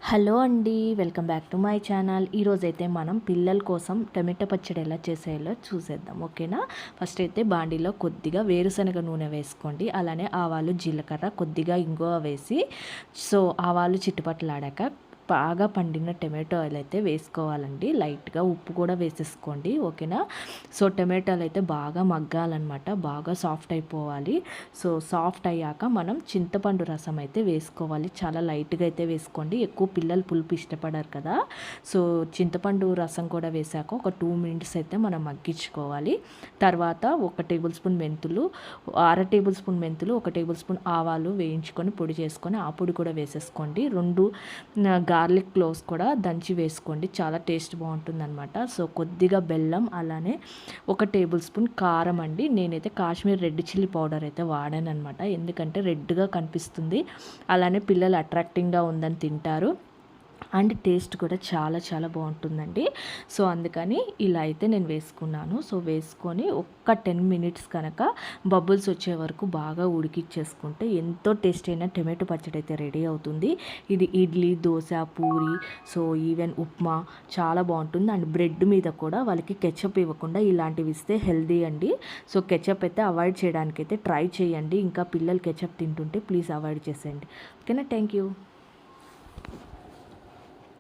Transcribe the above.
Hello అండి, welcome back to my channel. ఈరోజైతే మనం పిల్లల కోసం టమాటో పచ్చడి ఎలా చేసేయాలో చూసేద్దాం, ఓకేనా. ఫస్ట్ అయితే బాండీలో కొద్దిగా వేరుశనగ నూనె వేసుకోండి. అలానే ఆవాలు, జీలకర్ర, కొద్దిగా ఇంగువ వేసి ఆవాలు చిట్టుపట్లాడాక బాగా పండిన టమాటోలు అయితే వేసుకోవాలండి. లైట్గా ఉప్పు కూడా వేసేసుకోండి, ఓకేనా. టమాటోలు అయితే బాగా మగ్గాలన్నమాట, బాగా సాఫ్ట్ అయిపోవాలి. సాఫ్ట్ అయ్యాక మనం చింతపండు రసం అయితే వేసుకోవాలి. చాలా లైట్గా అయితే వేసుకోండి, ఎక్కువ పిల్లలు పులుపు ఇష్టపడారు కదా. చింతపండు రసం కూడా వేసాక ఒక 2 మినిట్స్ అయితే మనం మగ్గించుకోవాలి. తర్వాత 1 టేబుల్ స్పూన్ మెంతులు, 1/2 టేబుల్ స్పూన్ మెంతులు, 1 టేబుల్ స్పూన్ ఆవాలు వేయించుకొని పొడి చేసుకొని ఆ పొడి కూడా వేసేసుకోండి. 2 గార్లిక్ క్లోవ్స్ కూడా దంచి వేసుకోండి, చాలా టేస్ట్ బాగుంటుందన్నమాట. కొద్దిగా బెల్లం, అలానే 1 టేబుల్ స్పూన్ కారం అండి. నేనైతే కాశ్మీర్ రెడ్ చిల్లీ పౌడర్ అయితే వాడాను అనమాట, ఎందుకంటే రెడ్గా కనిపిస్తుంది, అలానే పిల్లలు అట్రాక్టింగ్గా ఉందని తింటారు అండ్ టేస్ట్ కూడా చాలా చాలా బాగుంటుందండి. అందుకని ఇలా అయితే నేను వేసుకున్నాను. వేసుకొని ఒక్క 10 మినిట్స్ కనుక బబుల్స్ వచ్చే వరకు బాగా ఉడికిచ్చేసుకుంటే ఎంతో టేస్ట్ అయిన టమాటో పచ్చడి అయితే రెడీ అవుతుంది. ఇది ఇడ్లీ, దోశ, పూరి, ఈవెన్ ఉప్మా చాలా బాగుంటుంది. అండ్ బ్రెడ్ మీద కూడా వాళ్ళకి కెచప్ ఇవ్వకుండా ఇలాంటివి ఇస్తే హెల్దీ అండి. కెచప్ అయితే అవాయిడ్ చేయడానికి అయితే ట్రై చేయండి. ఇంకా పిల్లలు కెచప్ తింటుంటే ప్లీజ్ అవాయిడ్ చేసేయండి, ఓకేనా. Thank you.